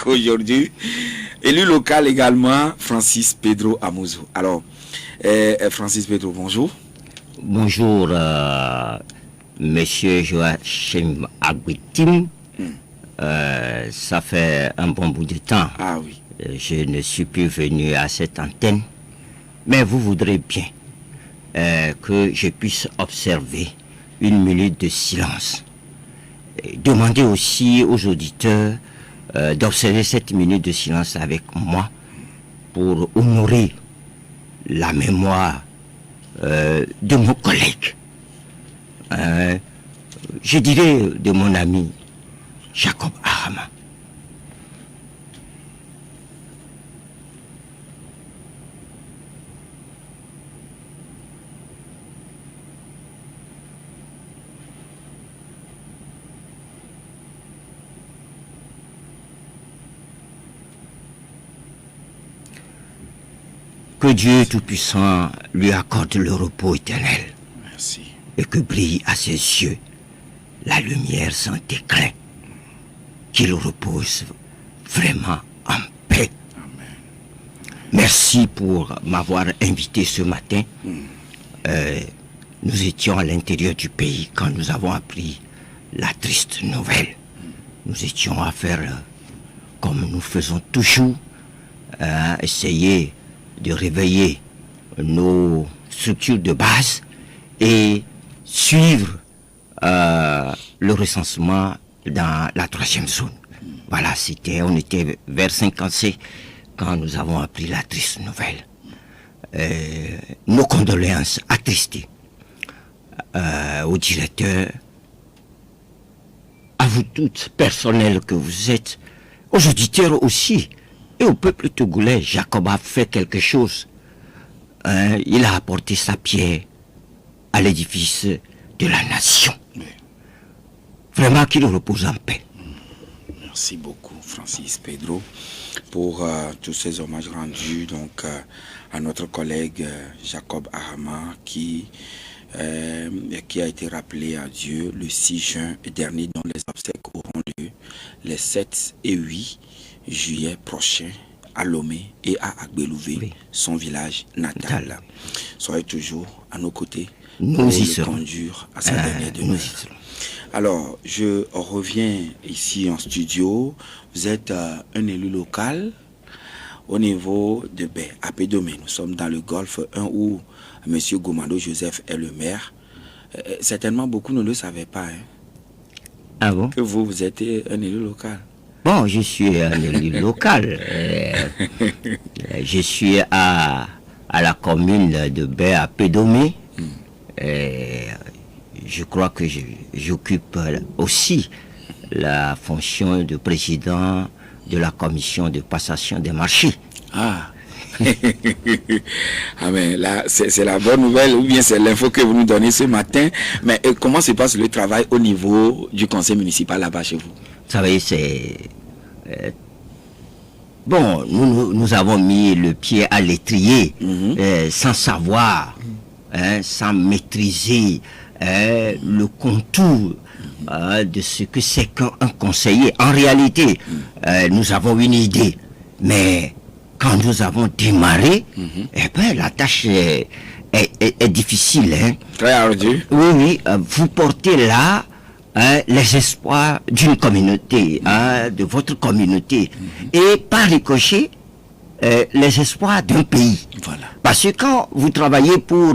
aujourd'hui. Élu local également, Francis Pedro Amouzou. Alors, Francis Pedro, bonjour. Bonjour, Monsieur Joachim Agouitim. Ça fait un bon bout de temps. Ah oui. Je ne suis plus venu à cette antenne, mais vous voudrez bien que je puisse observer une minute de silence. Et demandez aussi aux auditeurs d'observer cette minute de silence avec moi pour honorer la mémoire de mon collègue. Je dirais de mon ami Jacob Ahama. Que Dieu Tout-Puissant lui accorde le repos éternel. Merci. Et que brille à ses yeux la lumière sans déclin. Qu'il repose vraiment en paix. Amen. Merci pour m'avoir invité ce matin. Nous étions à l'intérieur du pays quand nous avons appris la triste nouvelle. Nous étions à faire comme nous faisons toujours, essayer de réveiller nos structures de base et suivre le recensement dans la 3e zone. Voilà, on était vers 56 quand nous avons appris la triste nouvelle. Nos condoléances attristées au directeur, à vous toutes, personnel que vous êtes, aux auditeurs aussi, et au peuple togolais. Jacob a fait quelque chose. Il a apporté sa pierre à l'édifice de la nation. Oui. Vraiment qu'il repose en paix. Merci beaucoup, Francis Pedro, pour tous ces hommages rendus donc, à notre collègue Jacob Ahama qui a été rappelé à Dieu le 6 juin dernier, dont les obsèques auront lieu les 7 et 8 juillet prochain à Lomé et à Agbelouvé, oui, son village natal. Soyez toujours à nos côtés pour le conduire à sa dernière demeure. Alors, je reviens ici en studio. Vous êtes un élu local au niveau de à Pédomé. Nous sommes dans le Golfe 1 où M. Gomando Joseph est le maire. Certainement, beaucoup ne le savaient pas. Hein, ah bon? Que vous êtes un élu local. Bon, je suis un élu local. Je suis à la commune de Baie à Pédomé. Je crois que j'occupe aussi la fonction de président de la commission de passation des marchés. Ah. Ah ben là, c'est la bonne nouvelle, ou bien c'est l'info que vous nous donnez ce matin. Mais comment se passe le travail au niveau du conseil municipal là-bas chez vous? Vous savez, c'est... bon, nous avons mis le pied à l'étrier, sans savoir, sans maîtriser le contour de ce que c'est qu'un conseiller. En réalité, nous avons une idée, mais quand nous avons démarré, eh ben, la tâche est difficile. Hein. Très ardue. Oui, vous portez là les espoirs d'une communauté, de votre communauté, et par ricochet, les espoirs d'un pays. Voilà. Parce que quand vous travaillez pour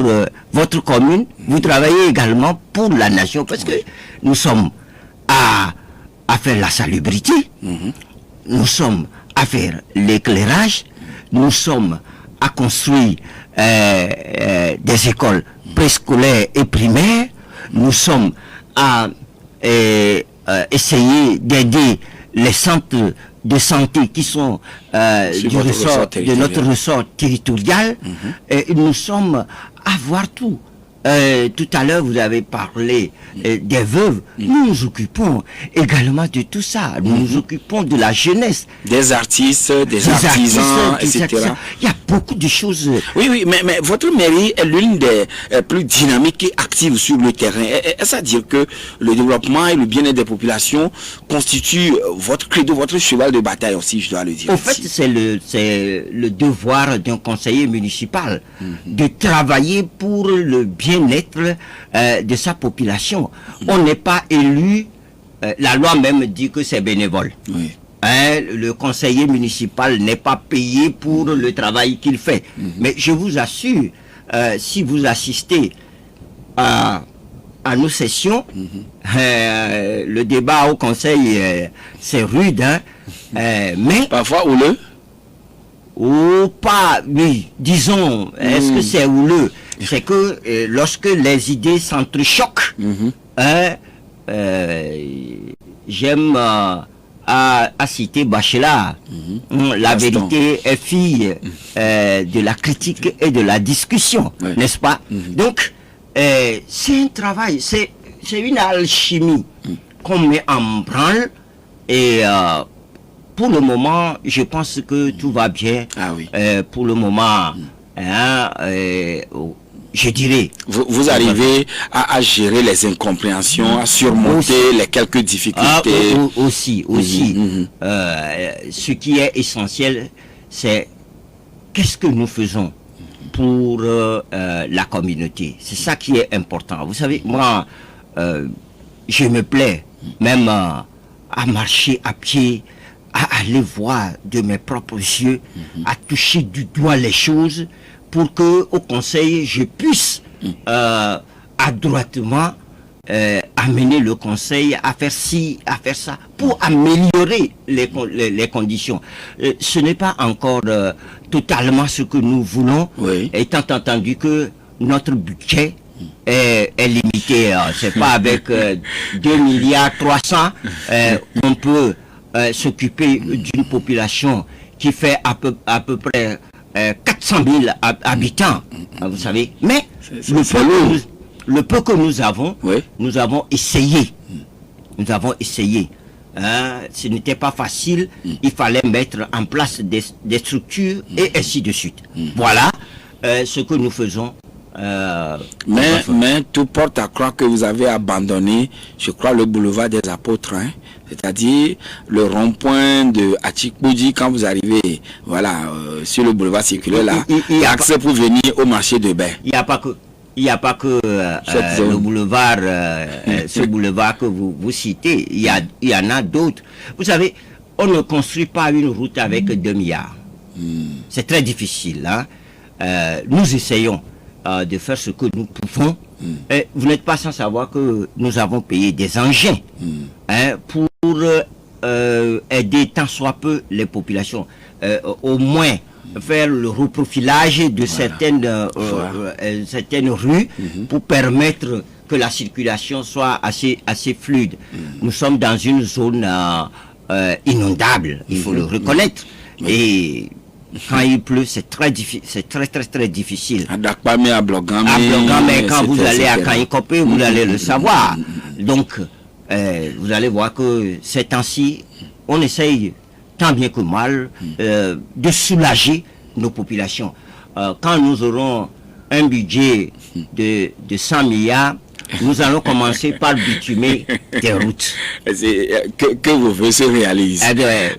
votre commune, vous travaillez également pour la nation, parce que nous sommes à faire la salubrité, nous sommes à faire l'éclairage, nous sommes à construire des écoles préscolaires et primaires, nous sommes à essayer d'aider les centres de santé qui sont de notre ressort territorial. Et nous sommes à voir tout. tout à l'heure, vous avez parlé des veuves. Nous nous occupons également de tout ça. Nous nous occupons de la jeunesse. Des artistes, des artisans, etc. Il y a beaucoup de choses. Oui, mais votre mairie est l'une des plus dynamiques et actives sur le terrain. Est-ce à dire que le développement et le bien-être des populations constituent votre credo, votre cheval de bataille aussi, je dois le dire. Au fait, c'est le devoir d'un conseiller municipal de travailler pour le bien-être de sa population. On n'est pas élu, la loi même dit que c'est bénévole. Oui. Le conseiller municipal n'est pas payé pour le travail qu'il fait. Mais je vous assure, si vous assistez à nos sessions, le débat au conseil, c'est rude, hein, mais... Parfois houleux. Ou pas, oui, disons, est-ce que c'est houleux? C'est que lorsque les idées s'entrechoquent, j'aime à citer Bachelard, la vérité est fille de la critique et de la discussion, n'est-ce pas? Donc, c'est un travail, c'est une alchimie qu'on met en branle et pour le moment, je pense que tout va bien. Ah oui. Pour le moment, je dirais. Vous arrivez à gérer les incompréhensions, à surmonter les quelques difficultés. Aussi. Ce qui est essentiel, c'est qu'est-ce que nous faisons pour la communauté. C'est ça qui est important. Vous savez, moi, je me plais même à marcher à pied, à aller voir de mes propres yeux, à toucher du doigt les choses pour que au conseil je puisse adroitement amener le conseil à faire ci, à faire ça, pour améliorer les conditions. Ce n'est pas encore totalement ce que nous voulons, étant entendu que notre budget est limité. C'est pas avec 2 milliards 300 on peut s'occuper d'une population qui fait à peu près 400 000 habitants, vous savez. Mais le peu que nous avons, nous avons essayé. Nous avons essayé. Ce n'était pas facile. Il fallait mettre en place des structures et ainsi de suite. Voilà ce que nous faisons. Mais tout porte à croire que vous avez abandonné, je crois, le boulevard des Apôtres, hein, c'est-à-dire le rond-point de Atchikboudji. Quand vous arrivez, voilà, sur le boulevard circulaire là, il y a accès pour venir au marché de Bain. Il n'y a pas que le boulevard, ce boulevard que vous citez. Il y en a d'autres. Vous savez, on ne construit pas une route avec 2 milliards. C'est très difficile, hein. Nous essayons de faire ce que nous pouvons. Et vous n'êtes pas sans savoir que nous avons payé des engins pour aider tant soit peu les populations. Au moins faire le reprofilage de certaines rues pour permettre que la circulation soit assez fluide. Nous sommes dans une zone inondable, il faut le reconnaître. Et quand il pleut, c'est très difficile. À Dakpame, à Blogame, quand vous allez à Kanikope, vous allez le savoir. Donc, vous allez voir que ces temps-ci, on essaye tant bien que mal de soulager nos populations. Quand nous aurons un budget de 100 milliards, nous allons commencer par bitumer des routes. Que vos voeux se réalisent.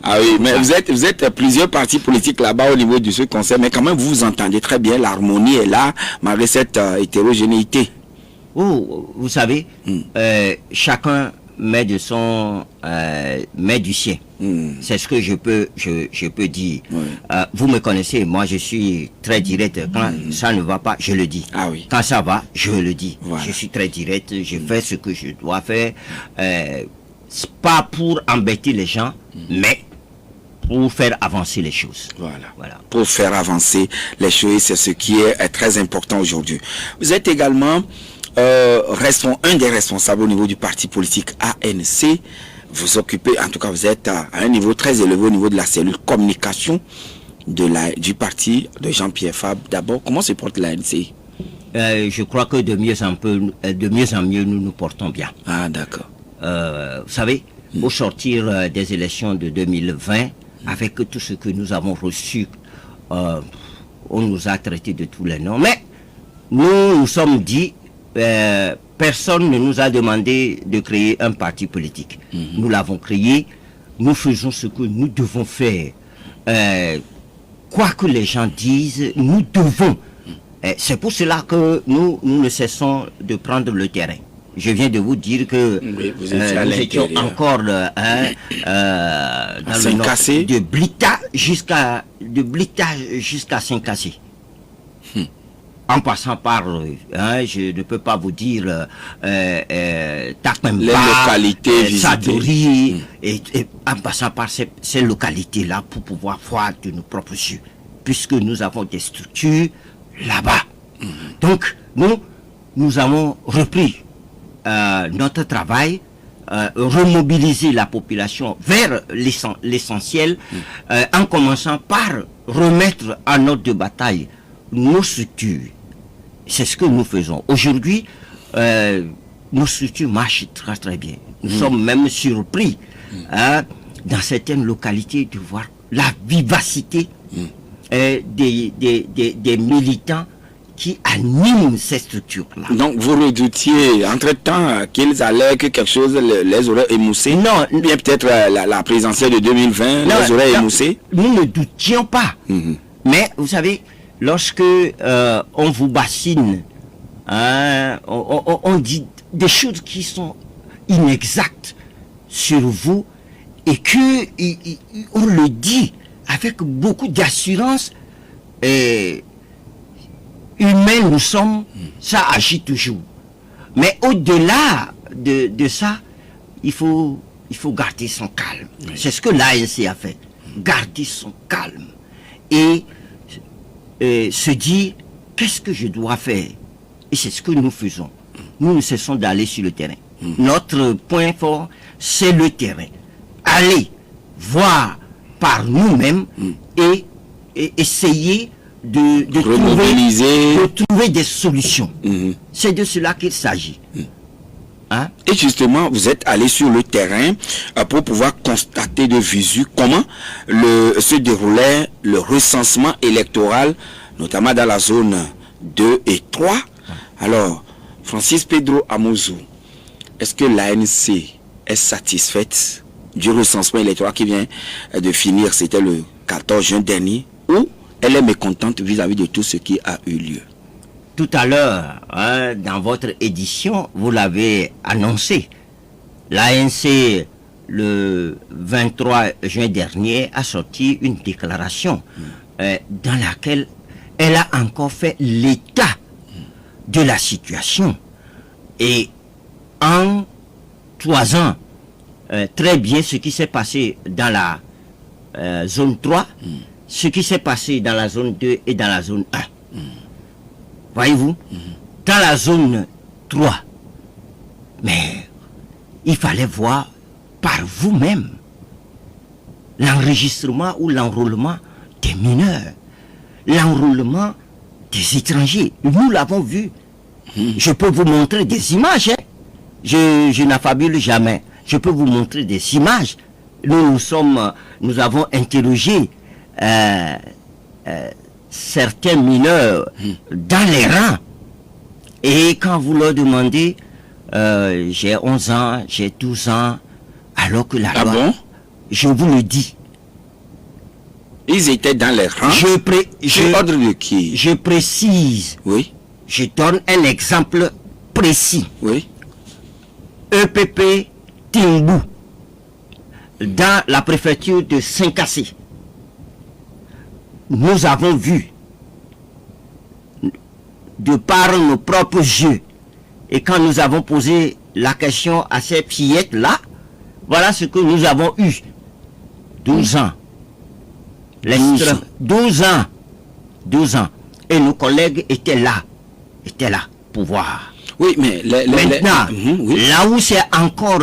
Ah oui, mais vous êtes plusieurs partis politiques là-bas au niveau de ce conseil, mais quand même vous vous entendez très bien, l'harmonie est là, malgré cette hétérogénéité. Oh, vous savez, chacun met du sien. C'est ce que je peux dire. Vous me connaissez, moi je suis très direct. Quand ça ne va pas, je le dis. Ah oui. Quand ça va, je le dis. Voilà. Je suis très direct, je fais ce que je dois faire. C'est pas pour embêter les gens, mais pour faire avancer les choses. Voilà. Pour faire avancer les choses, c'est ce qui est très important aujourd'hui. Vous êtes également un des responsables au niveau du parti politique ANC. Vous occupez, en tout cas vous êtes à un niveau très élevé au niveau de la cellule communication du parti de Jean-Pierre Fabre. D'abord, comment se porte l'ANC? Je crois que de mieux en mieux, nous nous portons bien. Ah, d'accord. Vous savez, au sortir des élections de 2020, avec tout ce que nous avons reçu, on nous a traités de tous les noms. Mais nous nous sommes dit, personne ne nous a demandé de créer un parti politique. Nous l'avons créé, nous faisons ce que nous devons faire. Quoi que les gens disent, nous devons. C'est pour cela que nous ne cessons de prendre le terrain. Je viens de vous dire que vous nous étions encore dans le nord, de Blita jusqu'à Saint-Cassé. En passant par, je ne peux pas vous dire Takmemba, Sadori, et en passant par ces localités-là pour pouvoir voir de nos propres yeux, puisque nous avons des structures là-bas. Donc, nous avons repris notre travail, remobiliser la population vers l'essentiel, en commençant par remettre en ordre de bataille nos structures. C'est ce que nous faisons. Aujourd'hui, nos structures marchent très très bien. Nous sommes même surpris dans certaines localités de voir la vivacité des militants qui animent ces structures-là. Donc vous redoutiez entre-temps qu'ils allaient, que quelque chose les aurait émoussés? Non. Ou bien peut-être la présidentielle de 2020 les aurait émoussés? Nous ne doutions pas. Mais vous savez, lorsque on vous bassine, on dit des choses qui sont inexactes sur vous et que on le dit avec beaucoup d'assurance et humain nous sommes, ça agit toujours. Mais au-delà de ça, il faut garder son calme. Oui. C'est ce que l'ANC a fait. Garder son calme. Et se dire, qu'est-ce que je dois faire? Et c'est ce que nous faisons. Nous ne cessons d'aller sur le terrain. Notre point fort, c'est le terrain. Aller voir par nous-mêmes et essayer de trouver des solutions. C'est de cela qu'il s'agit. Hein? Et justement, vous êtes allé sur le terrain pour pouvoir constater de visu comment se déroulait le recensement électoral, notamment dans la zone 2 et 3. Alors, Francis Pedro Amouzou, est-ce que l'ANC est satisfaite du recensement électoral qui vient de finir, c'était le 14 juin dernier, ou elle est mécontente vis-à-vis de tout ce qui a eu lieu? Tout à l'heure, dans votre édition, vous l'avez annoncé. L'ANC, le 23 juin dernier, a sorti une déclaration dans laquelle elle a encore fait l'état de la situation. Et en 3 ans, très bien ce qui s'est passé dans la zone 3, ce qui s'est passé dans la zone 2 et dans la zone 1. Voyez-vous, dans la zone 3, mais il fallait voir par vous-même l'enregistrement ou l'enrôlement des mineurs, l'enrôlement des étrangers. Nous l'avons vu. Je peux vous montrer des images. Je n'affabule jamais. Je peux vous montrer des images. Nous avons interrogé certains mineurs dans les rangs. Et quand vous leur demandez, j'ai 11 ans, j'ai 12 ans, alors que la loi... bon? Je vous le dis. Ils étaient dans les rangs? Ordre de qui? Je précise. Oui. Je donne un exemple précis. Oui. EPP Timbou, dans la préfecture de Saint-Cassé. Nous avons vu, de par nos propres yeux, et quand nous avons posé la question à ces fillettes-là, voilà ce que nous avons eu. 12 ans. 12 ans. 12 ans. Et nos collègues étaient là pour voir. Oui, mais maintenant, là où c'est encore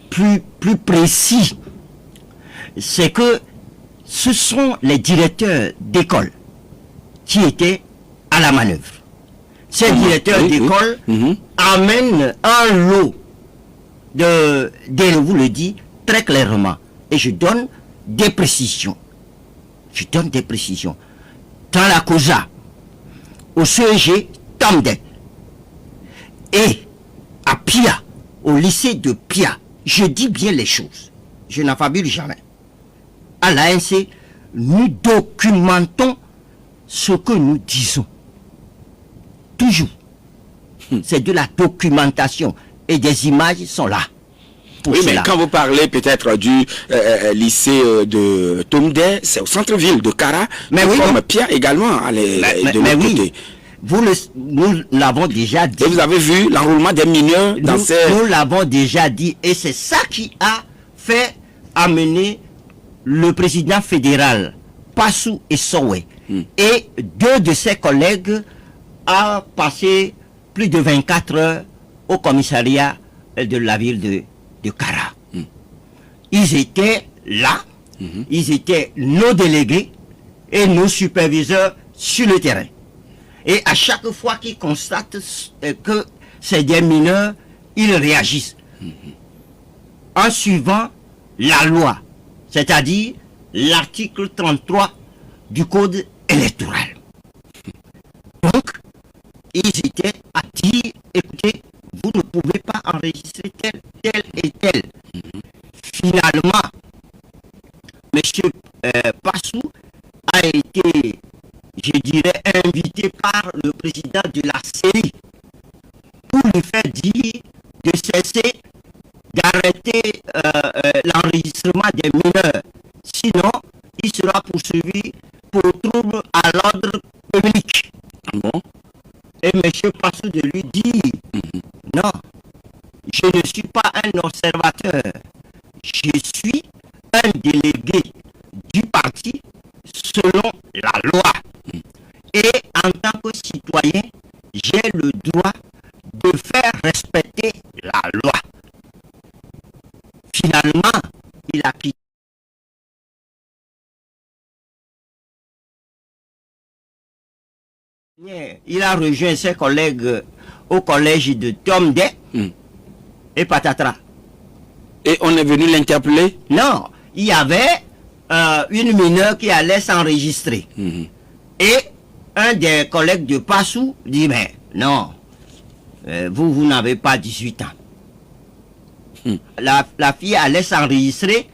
plus précis, c'est que ce sont les directeurs d'école qui étaient à la manœuvre. Ces directeurs d'école amènent un lot je vous le dis très clairement, et je donne des précisions. Dans la COSA, au CEG Tamdek, et à Pia, au lycée de Pia, je dis bien les choses, je n'affabule jamais. À l'ANC, nous documentons ce que nous disons. Toujours. C'est de la documentation et des images sont là. Oui, mais quand vous parlez peut-être du lycée de Tomdé, c'est au centre-ville de Kara, mais oui, comme Pia également de l'autre côté. Nous l'avons déjà dit. Et vous avez vu l'enrôlement des mineurs dans ces... Nous l'avons déjà dit, et c'est ça qui a fait amener le président fédéral, Passou et Sowe, et deux de ses collègues à passer plus de 24 heures au commissariat de la ville de Kara. Ils étaient là, ils étaient nos délégués et nos superviseurs sur le terrain. Et à chaque fois qu'ils constatent que c'est des mineurs, ils réagissent en suivant la loi, c'est-à-dire l'article 33 du code électoral. Donc, ils étaient à dire, écoutez, vous ne pouvez pas enregistrer tel et tel. Finalement, M. Passou a été, je dirais, invité par le président de la série pour lui faire dire de cesser d'arrêter l'enregistrement des mineurs. Sinon, il sera poursuivi pour trouble à l'ordre public. Bon. Et M. Passou de lui dit, non, je ne suis pas un observateur, je suis un délégué du parti selon la loi. Et en tant que citoyen, j'ai le droit de faire respecter la loi. Finalement, il a quitté. Il a rejoint ses collègues au collège de Tomdé et patatras. Et on est venu l'interpeller? Non, il y avait une mineure qui allait s'enregistrer. Et un des collègues de Passou dit, mais non, vous n'avez pas 18 ans. La fille allait s'enregistrer,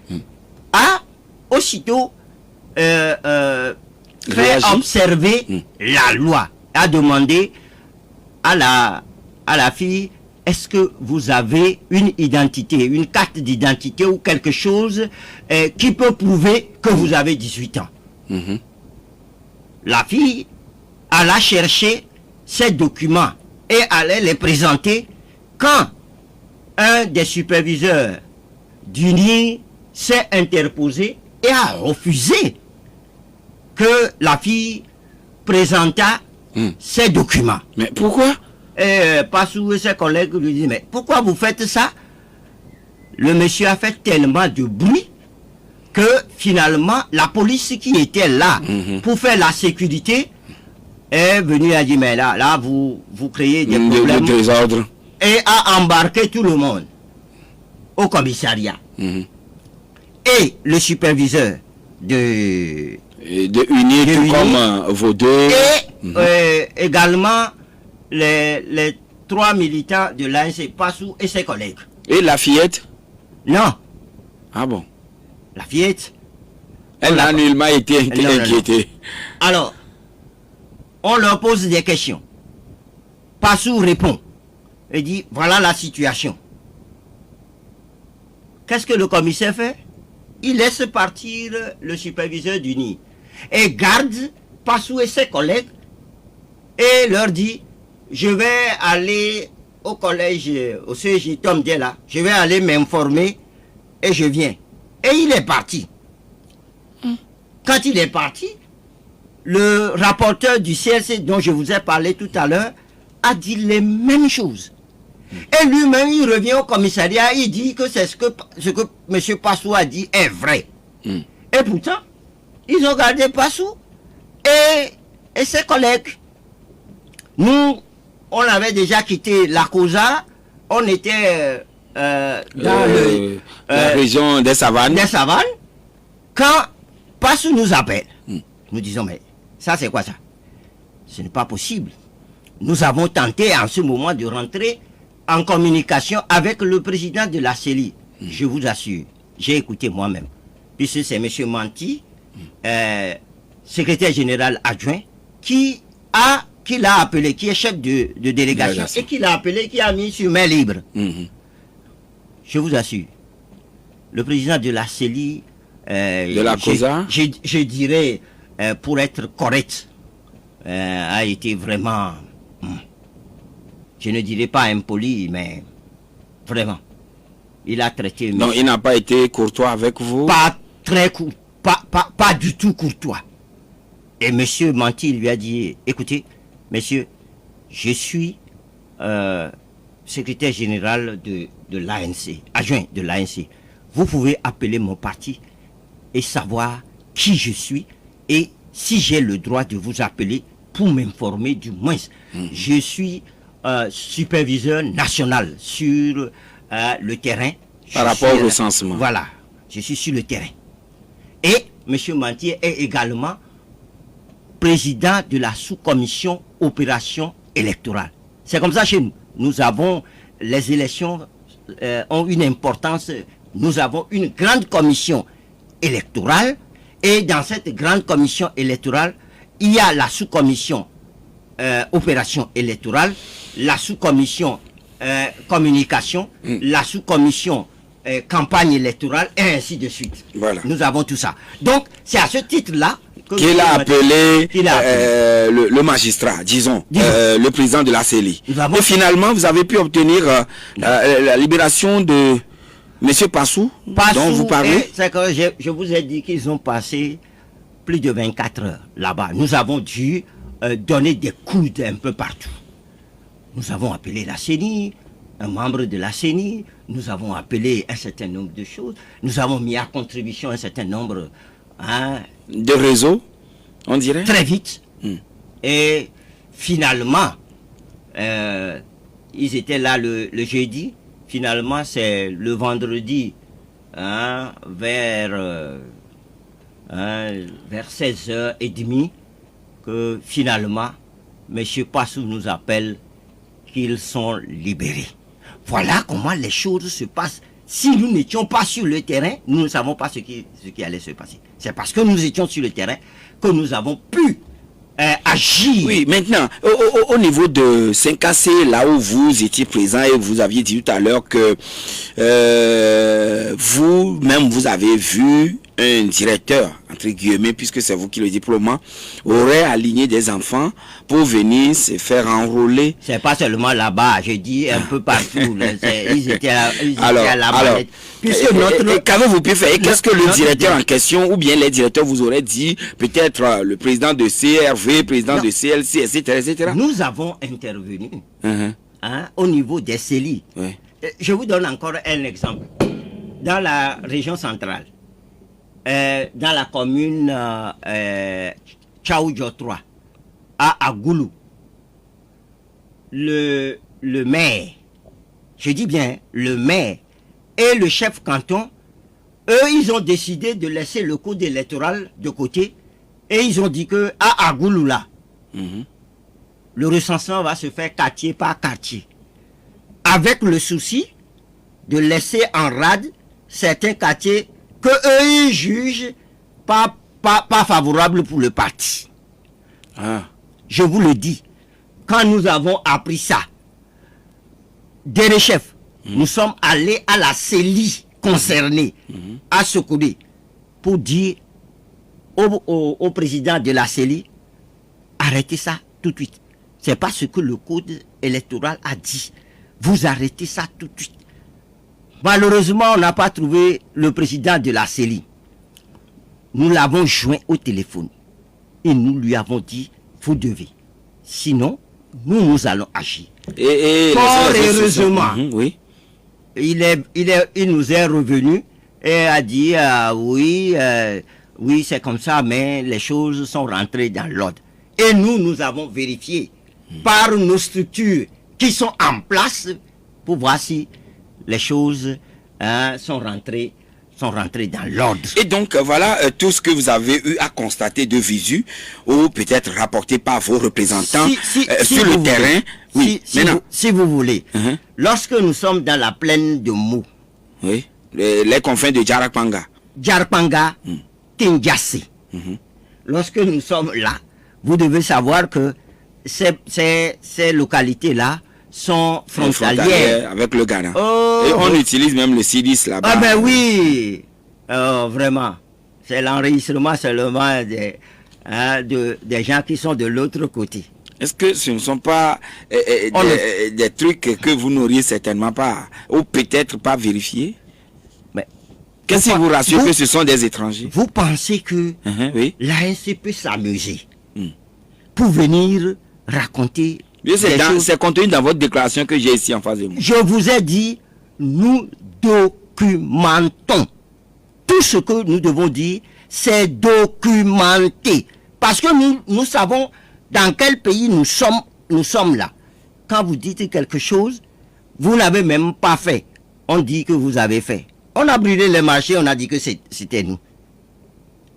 a aussitôt fait observer la loi, a demandé à la fille, est-ce que vous avez une identité, une carte d'identité ou quelque chose qui peut prouver que vous avez 18 ans? La fille alla chercher ces documents et allait les présenter quand un des superviseurs du NIR s'est interposé et a refusé que la fille présentât ces documents. Mais pourquoi? Passou et ses collègues lui disent, mais pourquoi vous faites ça? Le monsieur a fait tellement de bruit que finalement la police qui était là pour faire la sécurité est venue et a dit, mais là vous créez des problèmes, et a embarqué tout le monde au commissariat. Et le superviseur de Uni, tout comme vos deux. Et également les trois militants de l'ANC, Passou et ses collègues. Et la fillette? Non. Ah bon? La fillette, elle a nullement été inquiétée. Alors, on leur pose des questions. Passou répond et dit, voilà la situation. Qu'est-ce que le commissaire fait? Il laisse partir le superviseur du NIR et garde Passou et ses collègues et leur dit, je vais aller au collège, au CEJ Tomdé là, je vais aller m'informer et je viens. Et il est parti. Quand il est parti, le rapporteur du CLC dont je vous ai parlé tout à l'heure a dit les mêmes choses. Et lui-même, il revient au commissariat, il dit que c'est ce que M. Passou a dit est vrai. Et pourtant, ils ont gardé Passou et ses collègues. Nous, on avait déjà quitté la COSA, on était dans la région des Savanes. Quand Passou nous appelle, nous disons, mais ça c'est quoi ça? Ce n'est pas possible. Nous avons tenté en ce moment de rentrer en communication avec le président de la CELI. Je vous assure, j'ai écouté moi-même. Puisque c'est M. Manti, secrétaire général adjoint, qui l'a appelé, qui est chef de délégation, et qui l'a appelé, qui a mis sur main libre. Je vous assure, le président de la CELI, de la COSA, je dirais, pour être correct, a été vraiment, je ne dirais pas impoli, mais vraiment, il a traité... Non, il n'a pas été courtois avec vous? Pas très pas du tout courtois. Et monsieur Manti lui a dit, écoutez, monsieur, je suis secrétaire général de l'ANC, adjoint de l'ANC. Vous pouvez appeler mon parti et savoir qui je suis et si j'ai le droit de vous appeler pour m'informer du moins. Je suis superviseur national sur le terrain. Par rapport au recensement. Voilà, je suis sur le terrain. Et M. Mantier est également président de la sous-commission opération électorale. C'est comme ça chez nous. Nous avons, les élections ont une importance, nous avons une grande commission électorale et dans cette grande commission électorale, il y a la sous-commission opération électorale, la sous-commission communication, la sous-commission campagne électorale et ainsi de suite. Voilà. Nous avons tout ça. Donc, c'est à ce titre-là qu'il a appelé le magistrat, disons, le président de la CELI. Et finalement, vous avez pu obtenir la libération de M. Passou, dont vous parlez. C'est que je vous ai dit qu'ils ont passé plus de 24 heures là-bas. Nous avons dû donner des coups un peu partout. Nous avons appelé la CENI, un membre de la CENI, nous avons appelé un certain nombre de choses, nous avons mis à contribution un certain nombre de réseaux, on dirait. Très vite. Et finalement, ils étaient là le jeudi. Finalement, c'est le vendredi, vers 16h30, que finalement, M. Passou nous appelle qu'ils sont libérés. Voilà comment les choses se passent. Si nous n'étions pas sur le terrain, nous ne savons pas ce qui allait se passer. C'est parce que nous étions sur le terrain que nous avons pu agir. Oui, maintenant, au niveau de Saint-Cassé, là où vous étiez présent et vous aviez dit tout à l'heure que vous-même, vous avez vu un directeur, entre guillemets, puisque c'est vous qui le dites pour le moment, aurait aligné des enfants pour venir se faire enrôler. C'est pas seulement là-bas, je dis un peu partout. Ils étaient à la manette. Qu'avez-vous pu faire? Qu'est-ce que le directeur en question, ou bien les directeurs vous auraient dit, peut-être le président de CRV, président de CLC, etc., etc. Nous avons intervenu au niveau des CELI. Je vous donne encore un exemple. Dans la région centrale, dans la commune Tchaoudjo 3, à Agoulou, le maire, je dis bien le maire et le chef canton, eux, ils ont décidé de laisser le code électoral de côté et ils ont dit que à Agoulou là, le recensement va se faire quartier par quartier, avec le souci de laisser en rade certains quartiers que eux ils jugent pas favorables pour le parti. Je vous le dis, quand nous avons appris ça, des chefs, nous sommes allés à la CELI concernée, à Sokodé, pour dire au président de la CELI, arrêtez ça tout de suite. C'est pas ce que le code électoral a dit. Vous arrêtez ça tout de suite. Malheureusement, on n'a pas trouvé le président de la CELI. Nous l'avons joint au téléphone. Et nous lui avons dit, vous devez. Sinon, nous allons agir. Et heureusement, il nous est revenu et a dit, oui, c'est comme ça, mais les choses sont rentrées dans l'ordre. Et nous avons vérifié par nos structures qui sont en place pour voir si les choses sont rentrées dans l'ordre. Et donc, voilà tout ce que vous avez eu à constater de visu ou peut-être rapporté par vos représentants sur le terrain. Oui, si vous voulez. Lorsque nous sommes dans la plaine de Mou, oui, les confins de Djarakpanga, Kinjasi, lorsque nous sommes là, vous devez savoir que ces localités-là sont frontalières avec le Ghana. Oh, et on utilise même le C10 là-bas. Ah ben oui, vraiment. C'est l'enregistrement seulement des gens qui sont de l'autre côté. Est-ce que ce ne sont pas des trucs que vous n'auriez certainement pas, ou peut-être pas vérifiés? Qu'est-ce qui vous rassure que ce sont des étrangers? Vous pensez que oui, l'ANC peut s'amuser pour venir raconter c'est contenu dans votre déclaration que j'ai ici en face de moi. Je vous ai dit, nous documentons. Tout ce que nous devons dire, c'est documenté. Parce que nous savons dans quel pays nous sommes là. Quand vous dites quelque chose, vous n'avez même pas fait. On dit que vous avez fait. On a brûlé les marchés, on a dit que c'était nous.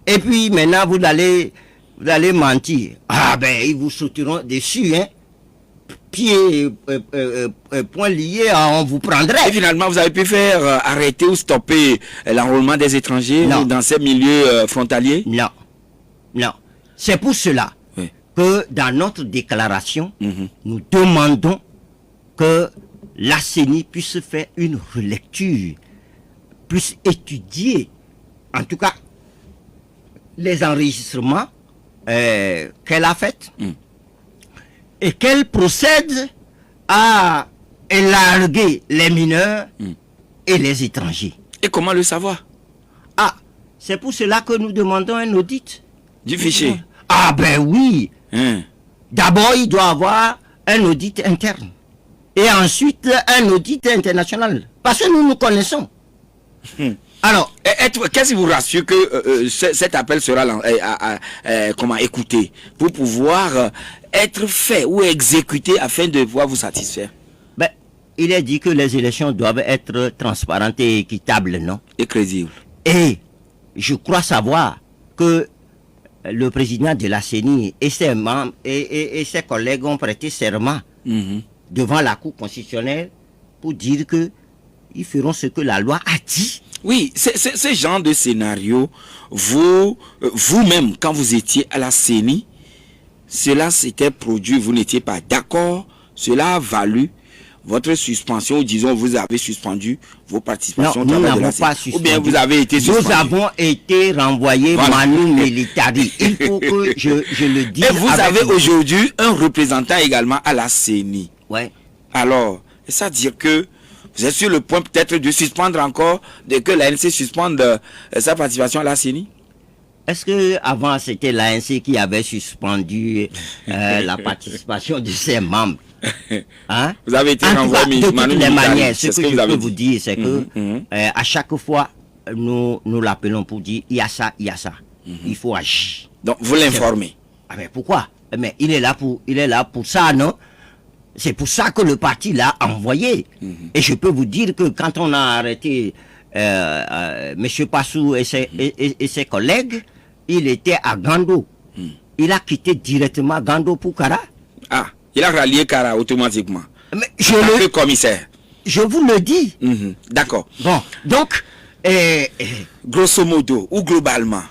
Et puis maintenant, vous allez mentir. Ah ben, ils vous sauteront dessus, hein. Pieds, poings liés, on vous prendrait. Et finalement, vous avez pu faire arrêter ou stopper l'enrôlement des étrangers dans ces milieux frontaliers? Non. Non. C'est pour cela que dans notre déclaration, nous demandons que la CENI puisse faire une relecture, puisse étudier, en tout cas, les enregistrements qu'elle a faits. Et qu'elle procède à élarguer les mineurs et les étrangers. Et comment le savoir? Ah, c'est pour cela que nous demandons un audit. Du fichier? Ah ben oui. D'abord, il doit avoir un audit interne. Et ensuite, un audit international. Parce que nous nous connaissons. Alors, qu'est-ce qui vous rassure que cet appel sera écouté pour pouvoir être fait ou exécuté afin de pouvoir vous satisfaire? Ben, il est dit que les élections doivent être transparentes et équitables, non? Et crédibles. Et je crois savoir que le président de la CENI et ses membres et ses collègues ont prêté serment devant la Cour constitutionnelle pour dire que ils feront ce que la loi a dit. Oui, ce genre de scénario, vous-même, quand vous étiez à la CENI, cela s'était produit, vous n'étiez pas d'accord, cela a valu votre suspension, ou disons, vous avez suspendu vos participations. Non, nous n'avons pas suspendu. Ou bien vous avez été suspendu. Nous avons été renvoyés manu militari. Il faut que je le dise. Et vous avez aujourd'hui un représentant également à la CENI. Ouais. Alors, ça veut dire que vous êtes sur le point peut-être de suspendre encore, de que l'ANC suspende sa participation à la CENI? Est-ce que avant c'était l'ANC qui avait suspendu la participation de ses membres? Hein? Vous avez été renvoyé de toutes les manières. Ce que je peux vous dit. dire, c'est que à chaque fois, nous l'appelons pour dire il y a ça, il faut agir. Donc vous l'informez. Ah mais pourquoi? Mais il est là pour ça, non? C'est pour ça que le parti l'a envoyé. Et je peux vous dire que quand on a arrêté M. Passou et ses collègues, il était à Gando. Il a quitté directement Gando pour Kara. Ah, il a rallié Kara automatiquement. Mais le commissaire. Je vous le dis. D'accord. Bon, donc, grosso modo ou globalement,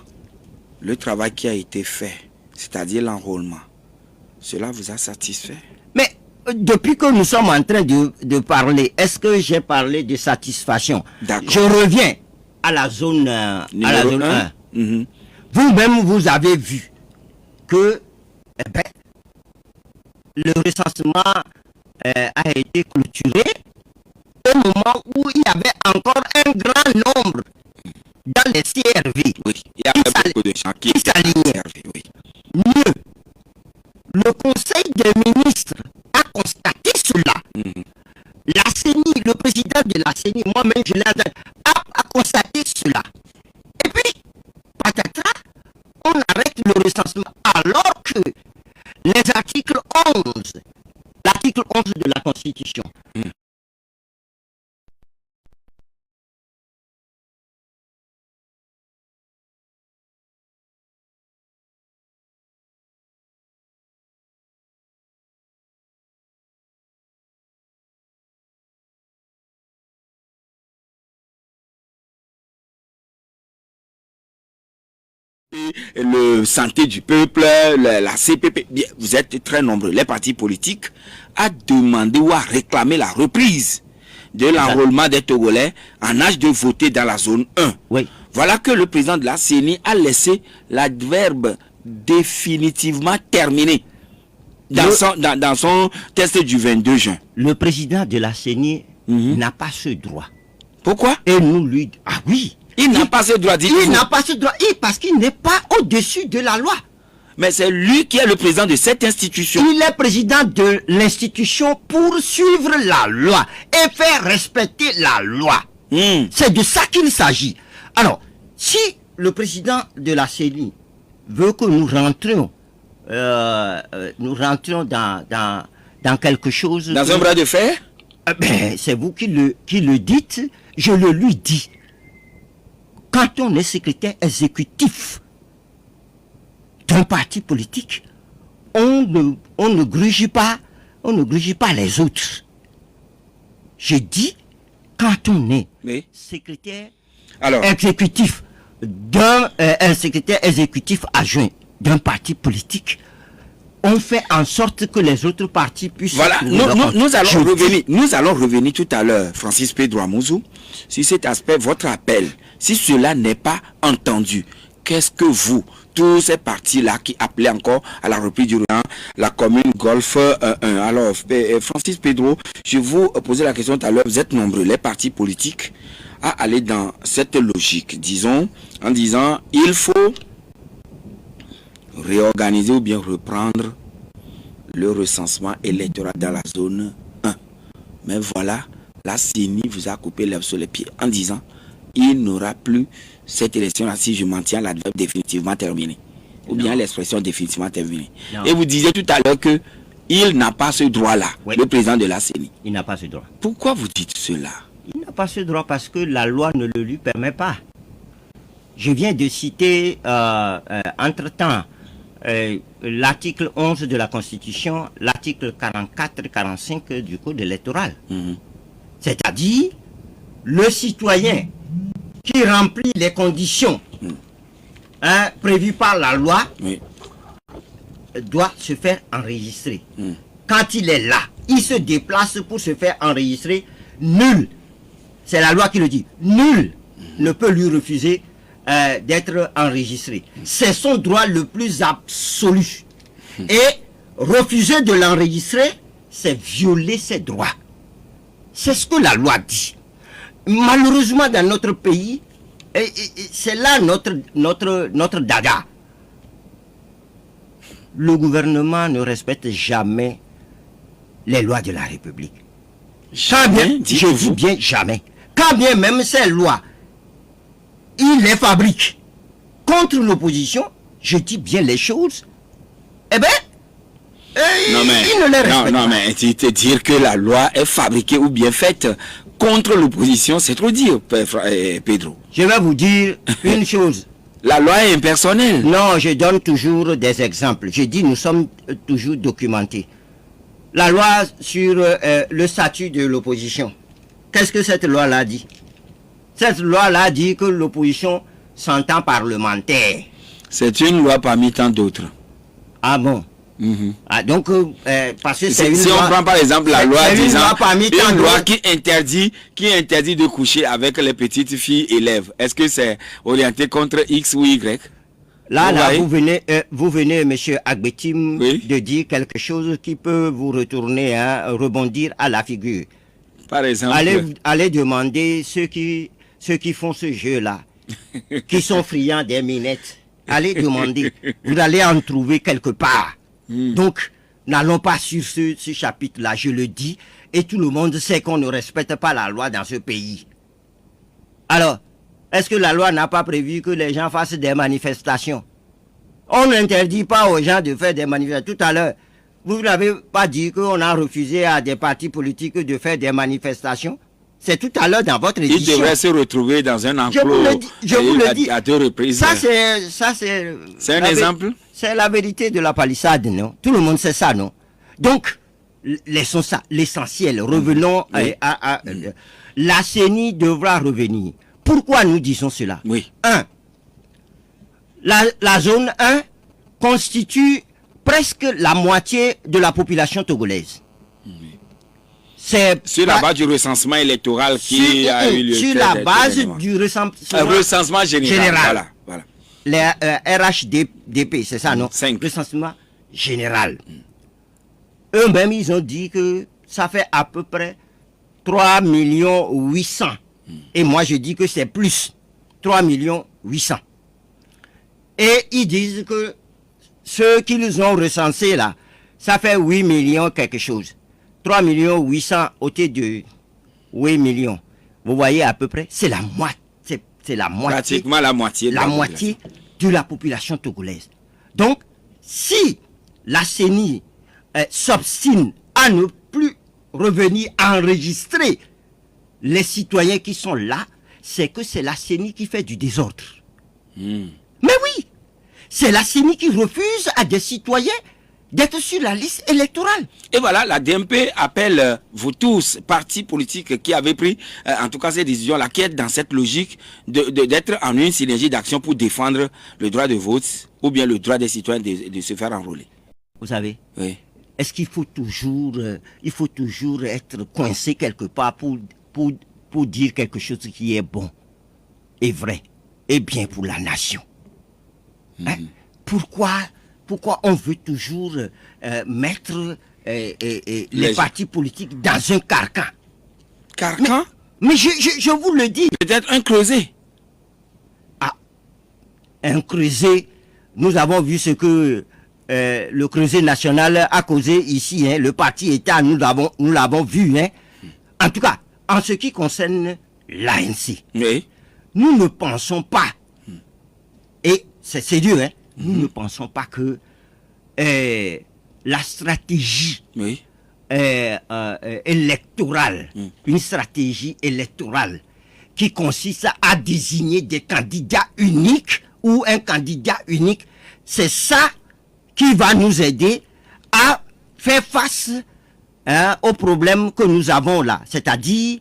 le travail qui a été fait, c'est-à-dire l'enrôlement, cela vous a satisfait? Mais depuis que nous sommes en train de parler, est-ce que j'ai parlé de satisfaction? Je reviens à la zone 1. Vous-même, vous avez vu que le recensement a été clôturé au moment où il y avait encore un grand nombre dans les CRV. Oui, il y avait beaucoup de gens qui s'alignaient. Oui. Mieux, le Conseil des ministres a constaté cela. La CENI, le président de la CENI, moi-même je l'ai entendu, a constaté cela. Et puis, patatras, on arrête le recensement alors que les articles 11. L'article 11 de la Constitution. Le Santé du Peuple, la CPP, bien, vous êtes très nombreux, les partis politiques, à demander ou à réclamer la reprise de l'enrôlement des Togolais en âge de voter dans la zone 1. Oui. Voilà que le président de la CENI a laissé l'adverbe définitivement terminé dans son test du 22 juin. Le président de la CENI n'a pas ce droit. Pourquoi? Et nous lui... Ah oui. Il n'a pas ce droit, dites-vous. Il n'a pas ce droit, parce qu'il n'est pas au-dessus de la loi. Mais c'est lui qui est le président de cette institution. Il est président de l'institution pour suivre la loi et faire respecter la loi. C'est de ça qu'il s'agit. Alors, si le président de la CENI veut que nous rentrions dans quelque chose... Dans un bras de fer? C'est vous qui le dites, je le lui dis. Quand on est secrétaire exécutif d'un parti politique, on ne grugit pas les autres. Je dis, quand on est secrétaire exécutif un secrétaire exécutif adjoint d'un parti politique, on fait en sorte que les autres partis puissent... Voilà, nous allons revenir tout à l'heure, Francis Pedro Amouzou, sur cet aspect, votre appel. Si cela n'est pas entendu, qu'est-ce que vous, tous ces partis-là qui appelaient encore à la reprise du Rwanda, la commune Golfe 1, alors Francis Pedro, je vous posais la question tout à l'heure, vous êtes nombreux, les partis politiques, à aller dans cette logique, disons, en disant, il faut réorganiser ou bien reprendre le recensement électoral dans la zone 1. Mais voilà, la CENI vous a coupé l'herbe sur les pieds en disant il n'aura plus cette élection-là si je maintiens l'adverbe définitivement terminé. Ou bien l'expression définitivement terminée. Et vous disiez tout à l'heure que il n'a pas ce droit-là, le président de la CENI. Il n'a pas ce droit. Pourquoi vous dites cela? Il n'a pas ce droit parce que la loi ne le lui permet pas. Je viens de citer entre-temps l'article 11 de la Constitution, l'article 44-45 du Code électoral. C'est-à-dire, le citoyen qui remplit les conditions prévues par la loi doit se faire enregistrer. Quand il est là, il se déplace pour se faire enregistrer. Nul, c'est la loi qui le dit, nul ne peut lui refuser d'être enregistré. C'est son droit le plus absolu. Et refuser de l'enregistrer, c'est violer ses droits. C'est ce que la loi dit. Malheureusement, dans notre pays, c'est là notre dada. Le gouvernement ne respecte jamais les lois de la République. Jamais, je dis bien jamais. Quand bien même ces lois, il les fabrique contre l'opposition, je dis bien les choses, eh bien, il ne les respecte pas. Non, mais dire que la loi est fabriquée ou bien faite contre l'opposition, c'est trop dire, Pedro. Je vais vous dire une chose. La loi est impersonnelle. Non, je donne toujours des exemples. Je dis nous sommes toujours documentés. La loi sur le statut de l'opposition. Qu'est-ce que cette loi-là dit? Cette loi-là dit que l'opposition s'entend parlementaire. C'est une loi parmi tant d'autres. Ah bon? Ah, donc, parce que c'est une si loi... on prend par exemple la loi disant une loi qui interdit de coucher avec les petites filles élèves, est-ce que c'est orienté contre X ou Y? Là, vous venez, monsieur Agbetim, de dire quelque chose qui peut vous retourner, rebondir à la figure. Par exemple, allez demander ceux qui font ce jeu-là, qui sont friands des minettes. Allez demander. Vous allez en trouver quelque part. Donc, n'allons pas sur ce chapitre-là, je le dis, et tout le monde sait qu'on ne respecte pas la loi dans ce pays. Alors, est-ce que la loi n'a pas prévu que les gens fassent des manifestations? On n'interdit pas aux gens de faire des manifestations. Tout à l'heure, vous n'avez pas dit qu'on a refusé à des partis politiques de faire des manifestations? C'est tout à l'heure dans votre édition. Il devrait se retrouver dans un enclos je vous le dis. À 2 reprises. Ça, c'est un exemple? C'est la vérité de la palissade, non? Tout le monde sait ça, non? Donc, laissons ça, l'essentiel. Revenons à la CENI devra revenir. Pourquoi nous disons cela? Oui. 1. La zone 1 constitue presque la moitié de la population togolaise. C'est sur la base du recensement électoral qui a eu lieu. Sur la base du recensement général. Voilà. Les RHDP, c'est ça, non? 5. Recensement général. Eux-mêmes, ils ont dit que ça fait à peu près 3 800 000. Et moi, je dis que c'est plus. 3 800 000. Et ils disent que ceux qu'ils ont recensés là, ça fait 8 millions quelque chose. 3 800 000 au côté de 8 millions. Vous voyez à peu près, c'est la moitié. C'est la moitié. Pratiquement la moitié. La moitié de la population togolaise. Donc, si la CENI s'obstine à ne plus revenir enregistrer les citoyens qui sont là, c'est que c'est la CENI qui fait du désordre. Mais oui, c'est la CENI qui refuse à des citoyens d'être sur la liste électorale. Et voilà, la DMP appelle vous tous, partis politiques qui avaient pris, en tout cas ces décisions-là, qui êtes dans cette logique d'être en une synergie d'action pour défendre le droit de vote ou bien le droit des citoyens de se faire enrôler. Vous savez, oui. Est-ce qu'il faut toujours, être coincé quelque part pour dire quelque chose qui est bon et vrai et bien pour la nation? Hein? Pourquoi on veut toujours mettre les partis politiques dans un carcan? Carcan? Mais je vous le dis. Peut-être un creuset. Ah, un creuset. Nous avons vu ce que le creuset national a causé ici. Hein, le parti État, nous l'avons vu. Hein. En tout cas, en ce qui concerne l'ANC, oui. Nous ne pensons pas, et c'est sérieux, hein, nous ne pensons pas que la stratégie électorale, une stratégie électorale qui consiste à désigner des candidats uniques ou un candidat unique, c'est ça qui va nous aider à faire face aux problèmes que nous avons là, c'est-à-dire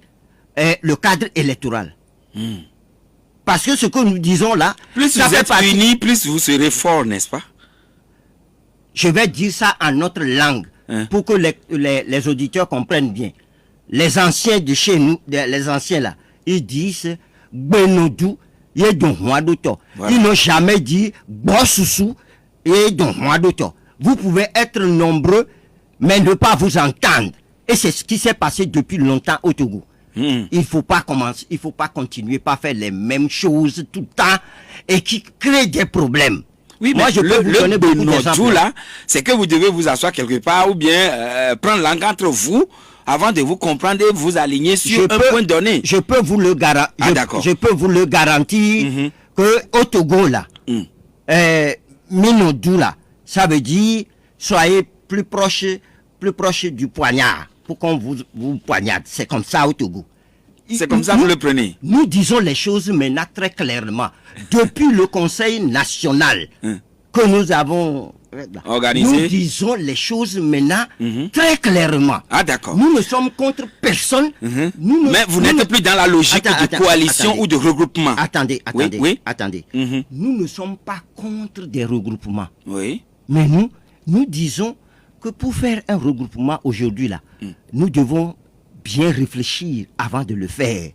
le cadre électoral. Parce que ce que nous disons là... Plus vous êtes unis, plus vous serez forts, n'est-ce pas? Je vais dire ça en notre langue, pour que les auditeurs comprennent bien. Les anciens de chez nous, les anciens là, ils disent « Benodou » et « Donhuadoto ». Ils n'ont jamais dit « Bossousou » et « Donhuadoto ». Vous pouvez être nombreux, mais ne pas vous entendre. Et c'est ce qui s'est passé depuis longtemps au Togo. Il ne faut pas continuer par faire les mêmes choses tout le temps et qui créent des problèmes. Oui, moi je peux vous donner beaucoup d'exemples. Là, c'est que vous devez vous asseoir quelque part ou bien prendre langue entre vous avant de vous comprendre et vous aligner sur un point donné. Je peux vous le garantir que au Togo là, Minodou là, ça veut dire soyez plus proche du poignard. Pour qu'on vous poignarde. C'est comme ça au Togo. C'est comme ça que vous le prenez. Nous disons les choses maintenant très clairement. Depuis le Conseil national que nous avons organisé, nous disons les choses maintenant très clairement. Ah d'accord. Nous ne sommes contre personne. Mais vous n'êtes plus dans la logique de coalition ou de regroupement. Attendez. Nous ne sommes pas contre des regroupements. Oui. Mais nous disons que pour faire un regroupement aujourd'hui là, nous devons bien réfléchir avant de le faire.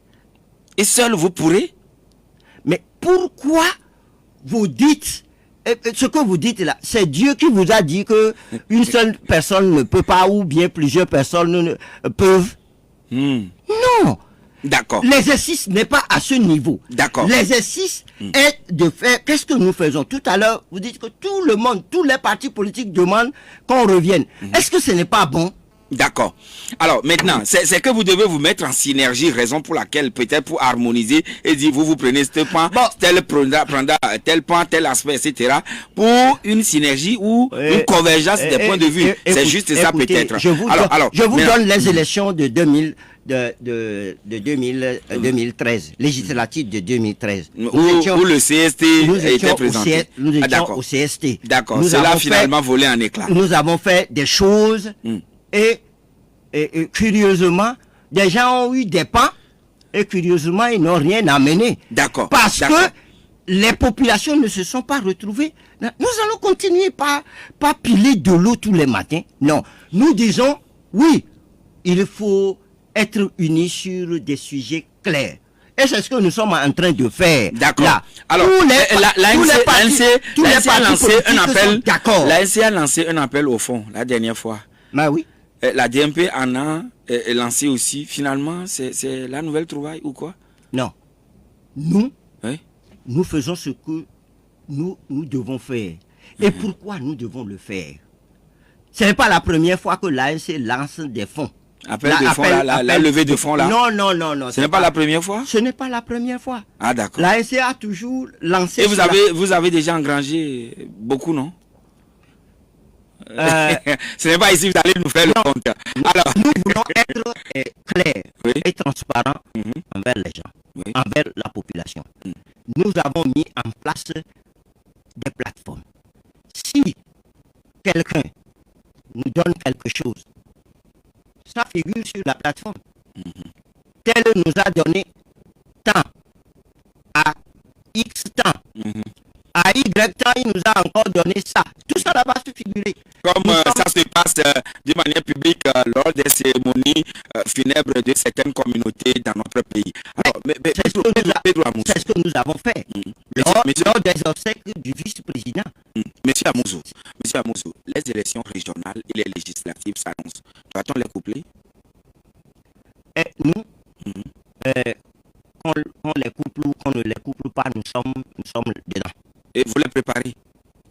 Et seul vous pourrez? Mais pourquoi vous dites ce que vous dites là? C'est Dieu qui vous a dit que une seule personne ne peut pas ou bien plusieurs personnes ne peuvent. Non. D'accord. L'exercice n'est pas à ce niveau. D'accord. L'exercice est de faire... Qu'est-ce que nous faisons? Tout à l'heure, vous dites que tout le monde, tous les partis politiques demandent qu'on revienne. Est-ce que ce n'est pas bon? D'accord. Alors maintenant, c'est que vous devez vous mettre en synergie, raison pour laquelle peut-être pour harmoniser et dire vous prenez ce point, tel prendra tel point, tel aspect, etc. pour une synergie ou une convergence des points de vue. C'est juste ça peut-être. Je vous donne les élections de 2013, législative de 2013. Où le CST était présenté. Nous étions au CST. D'accord, cela a finalement volé en éclats. Nous avons fait des choses et curieusement, des gens ont eu des pas et curieusement, ils n'ont rien amené. D'accord. Parce que les populations ne se sont pas retrouvées. Nous allons continuer pas piler de l'eau tous les matins. Non, nous disons, oui, il faut être unis sur des sujets clairs. Et c'est ce que nous sommes en train de faire. D'accord. Alors, l'ANC a lancé un appel au fond la dernière fois. Bah oui. La DMP en a lancé aussi. Finalement, c'est la nouvelle trouvaille ou quoi? Non. Nous faisons ce que nous devons faire. Et pourquoi nous devons le faire? Ce n'est pas la première fois que l'ANC lance des fonds. La levée de fonds là? Non. Ce n'est pas la première fois? Ce n'est pas la première fois. Ah d'accord. L'ANC a toujours lancé. Et vous avez déjà engrangé beaucoup, non? Ce n'est pas ici que vous allez nous faire le compte. Alors, nous voulons être clairs et transparents envers les gens, envers la population. Nous avons mis en place des plateformes. Si quelqu'un nous donne quelque chose, ça figure sur la plateforme. Tel nous a donné temps, à X temps. À Y temps, il nous a encore donné ça. Tout ça là-bas se figurer. Comme ça se passe de manière publique lors des cérémonies funèbres de certaines communautés dans notre pays. Alors, c'est ce que nous avons fait lors des obsèques du vice-président. Monsieur Amouzo, les élections régionales et les législatives s'annoncent. Doit-on les coupler? Nous, qu'on les couple ou qu'on ne les couple pas, nous sommes dedans. Et vous les préparez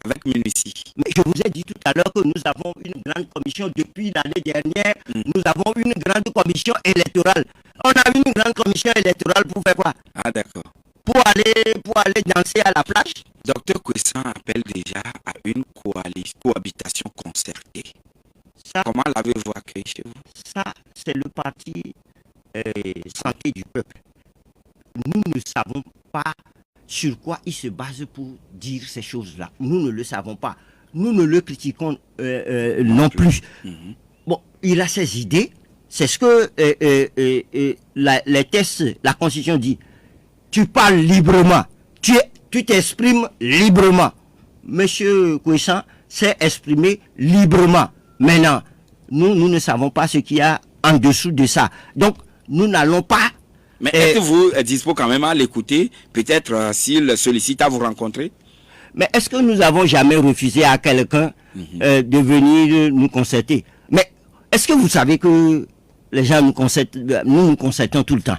avec minutie. Mais je vous ai dit tout à l'heure que nous avons une grande commission depuis l'année dernière. Nous avons une grande commission électorale. On a une grande commission électorale pour faire quoi? Ah d'accord. Pour aller danser à la plage. Docteur Kwessan appelle déjà à une cohabitation concertée. Comment l'avez-vous accueilli chez vous? Ça, c'est le parti santé du peuple. Nous ne savons pas sur quoi il se base pour dire ces choses-là. Nous ne le savons pas. Nous ne le critiquons non plus. Bon, il a ses idées. C'est ce que les tests, la Constitution dit. Tu parles librement. Tu t'exprimes librement. Monsieur Kwessan s'est exprimé librement. Maintenant, nous ne savons pas ce qu'il y a en dessous de ça. Donc, nous n'allons pas... Mais êtes-vous dispo quand même à l'écouter? Peut-être s'il sollicite à vous rencontrer? Mais est-ce que nous avons jamais refusé à quelqu'un de venir nous concerter? Mais est-ce que vous savez que les gens nous concertons tout le temps?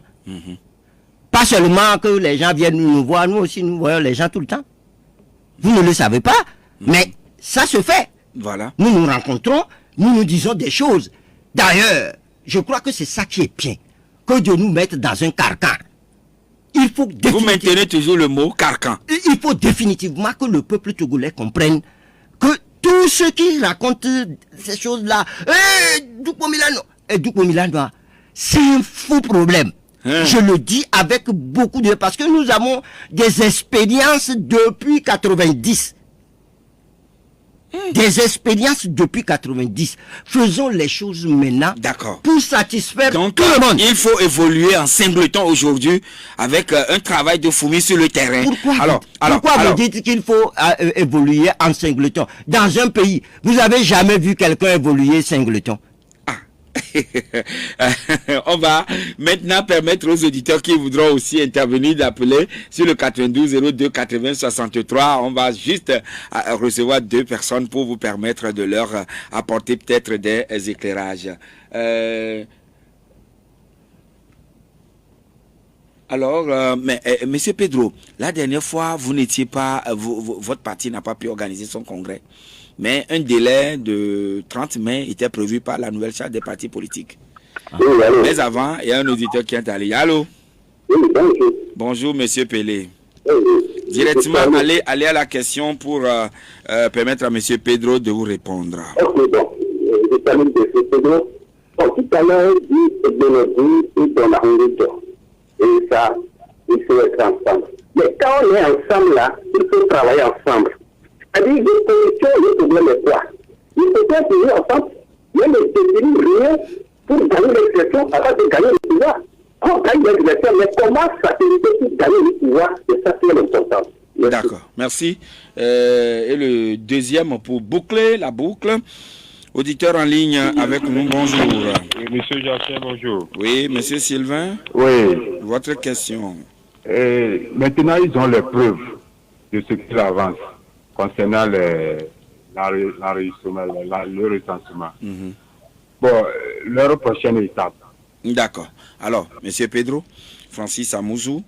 Pas seulement que les gens viennent nous voir, nous aussi nous voyons les gens tout le temps. Vous ne le savez pas, mais ça se fait. Voilà. Nous nous rencontrons, nous nous disons des choses. D'ailleurs, je crois que c'est ça qui est bien, que de nous mettre dans un carcan. Il faut Vous maintenez toujours le mot carcan. Il faut définitivement que le peuple togolais comprenne que tous ceux qui racontent ces choses-là, Dukpo Milano, c'est un faux problème. Je le dis avec beaucoup de... Parce que nous avons des expériences depuis 90. Des expériences depuis 90. Faisons les choses maintenant pour satisfaire tout le monde. Il faut évoluer en singleton aujourd'hui avec un travail de fourmi sur le terrain. Pourquoi vous dites qu'il faut évoluer en singleton? Dans un pays, vous avez jamais vu quelqu'un évoluer singleton? On va maintenant permettre aux auditeurs qui voudront aussi intervenir d'appeler sur le 92 02 80 63. On va juste recevoir 2 personnes pour vous permettre de leur apporter peut-être des éclairages. Alors, Monsieur Pedro, la dernière fois, vous n'étiez pas, votre parti n'a pas pu organiser son congrès. Mais un délai de 30 mai était prévu par la nouvelle charte des partis politiques. Oui, allô. Mais avant, il y a un auditeur qui est allé. Allô? Oui, bonjour. Bonjour, Monsieur Pelé. Oui, oui. Directement, allez à la question pour permettre à Monsieur Pedro de vous répondre. Ok, bon. Je termine de ce Pedro. Bon, tout à l'heure, dit Benodi et Donahunguito. Et ça, il faut être ensemble. Mais quand on est ensemble là, il faut travailler ensemble. C'est-à-dire, les solutions, le problème est quoi? Il faut pas tenir ensemble, mais ne définir rien pour gagner l'élection avant de gagner le pouvoir. On gagne l'élection, mais comment s'attendre pour gagner le pouvoir? C'est ça qui est l'important. D'accord, merci. Et le deuxième pour boucler la boucle. Auditeur en ligne avec nous, bonjour. Oui, monsieur Jacquin, bonjour. Oui, monsieur Sylvain, Oui. votre question. Maintenant, ils ont les preuves de ce qu'ils avancent concernant l'enregistrement, le recensement. Bon, leur prochaine étape. D'accord. Alors, monsieur Pedro, Francis Amouzou,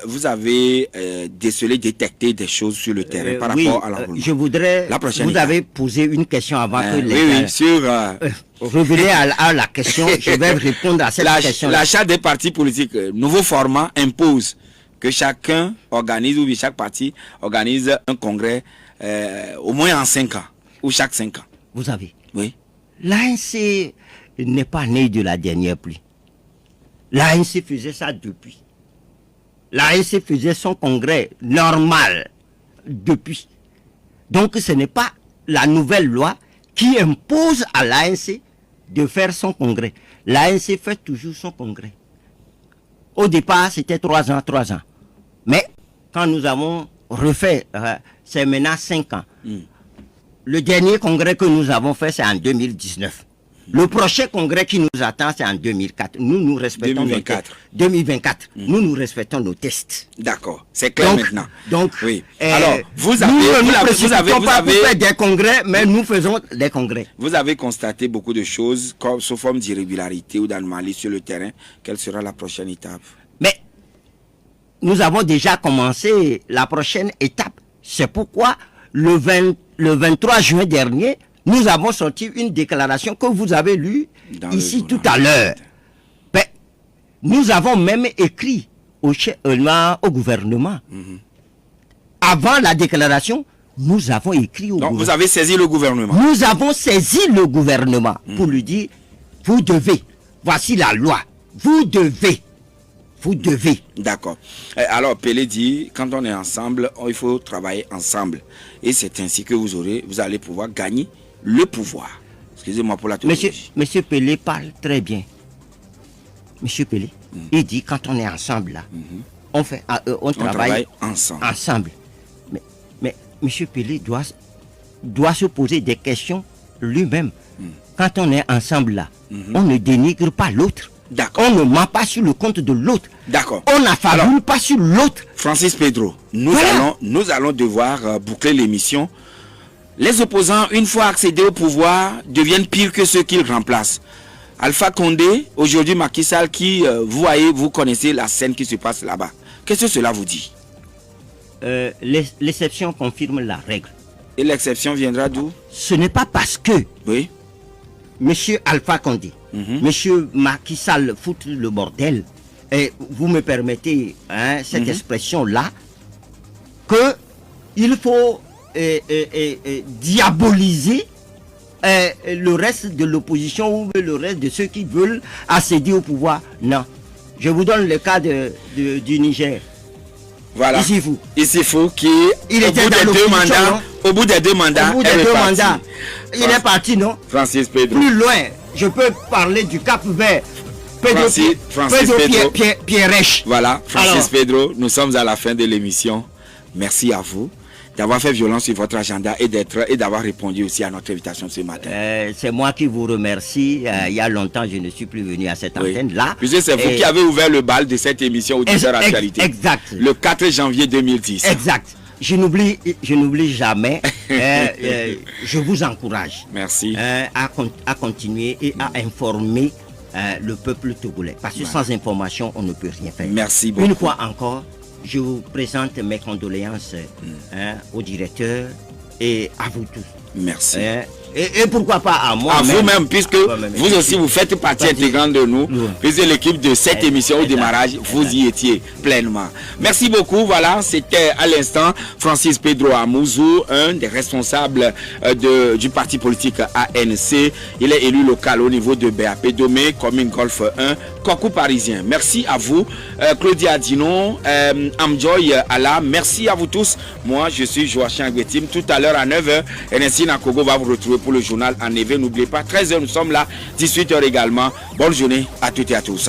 vous avez détecté des choses sur le terrain par rapport à l'enrôlement. Je voudrais... La prochaine vous étape. avez posé une question avant que les... Oui, sur... revenez à la question, je vais répondre à cette question. La charte des partis politiques, nouveau format, impose que chacun organise, ou bien chaque parti organise un congrès au moins en 5 ans, ou chaque 5 ans. Vous savez, Oui. l'ANC n'est pas né de la dernière pluie. L'ANC faisait ça depuis. L'ANC faisait son congrès normal depuis. Donc ce n'est pas la nouvelle loi qui impose à l'ANC de faire son congrès. L'ANC fait toujours son congrès. Au départ, c'était 3 ans. Mais quand nous avons refait, c'est maintenant 5 ans. Le dernier congrès que nous avons fait, c'est en 2019. Le prochain congrès qui nous attend, c'est en 2004. Nous respectons 2024. Nous respectons nos tests. D'accord, c'est clair maintenant. Donc, oui. Alors, vous pas pour faire des congrès, mais nous faisons des congrès. Vous avez constaté beaucoup de choses sous forme d'irrégularité ou d'anomalie sur le terrain. Quelle sera la prochaine étape? Mais nous avons déjà commencé la prochaine étape. C'est pourquoi le 23 juin dernier, nous avons sorti une déclaration que vous avez lue ici tout à l'heure. Nous avons même écrit au gouvernement. Avant la déclaration, nous avons écrit au gouvernement. Donc vous avez saisi le gouvernement? Nous avons saisi le gouvernement pour lui dire, vous devez, voici la loi, vous devez. D'accord. Alors Pelé dit, quand on est ensemble, il faut travailler ensemble. Et c'est ainsi que vous allez pouvoir gagner le pouvoir. Excusez-moi pour la théologie. Monsieur Pelé parle très bien. Monsieur Pelé, il dit quand on est ensemble là, on travaille ensemble. Mais Monsieur Pelé doit se poser des questions lui-même. Quand on est ensemble là, on ne dénigre pas l'autre. On ne ment pas sur le compte de l'autre. D'accord. On n'affabule pas sur l'autre. Francis Pedro, nous allons devoir boucler l'émission. Les opposants, une fois accédés au pouvoir, deviennent pires que ceux qu'ils remplacent. Alpha Condé, aujourd'hui Macky Sall, qui, vous connaissez la scène qui se passe là-bas. Qu'est-ce que cela vous dit? L'exception confirme la règle. Et l'exception viendra d'où? Ce n'est pas parce que Monsieur Alpha Condé, Monsieur Macky Sall fout le bordel, et vous me permettez cette expression-là, que il faut diaboliser le reste de l'opposition ou le reste de ceux qui veulent accéder au pouvoir. Non. Je vous donne le cas du Niger. Voilà. Issoufou qui, au bout des deux mandats, il est parti, non? Francis Pedro. Plus loin, je peux parler du Cap Vert. Francis Pedro. Pierre-Rech. Voilà, Francis Pedro, nous sommes à la fin de l'émission. Merci à vous d'avoir fait violence sur votre agenda et d'avoir répondu aussi à notre invitation ce matin. C'est moi qui vous remercie. Il y a longtemps, je ne suis plus venu à cette antenne-là. Puisque c'est vous qui avez ouvert le bal de cette émission Auditeur Actualité. Exact. Le 4 janvier 2010. Exact. Je n'oublie jamais. Je vous encourage. Merci. À continuer et à informer le peuple togolais. Parce que sans information, on ne peut rien faire. Merci beaucoup. Une fois encore, je vous présente mes condoléances au directeur et à vous tous. Merci. Et pourquoi pas à moi. À vous-même, puisque vous aussi vous faites partie intégrante de nous, puisque l'équipe de cette émission au démarrage, vous y étiez pleinement. Merci beaucoup. Voilà, c'était à l'instant Francis Pedro Amouzou, un des responsables du parti politique ANC. Il est élu local au niveau de BAP Domé, commune Golfe 1, Kokou parisien. Merci à vous, Claudia Dinon, Amjoy Allah. Merci à vous tous. Moi, je suis Joachim Agbetim. Tout à l'heure à 9h, NSI Nakogo va vous retrouver pour le journal en éveil. N'oubliez pas, 13h, nous sommes là, 18h également. Bonne journée à toutes et à tous.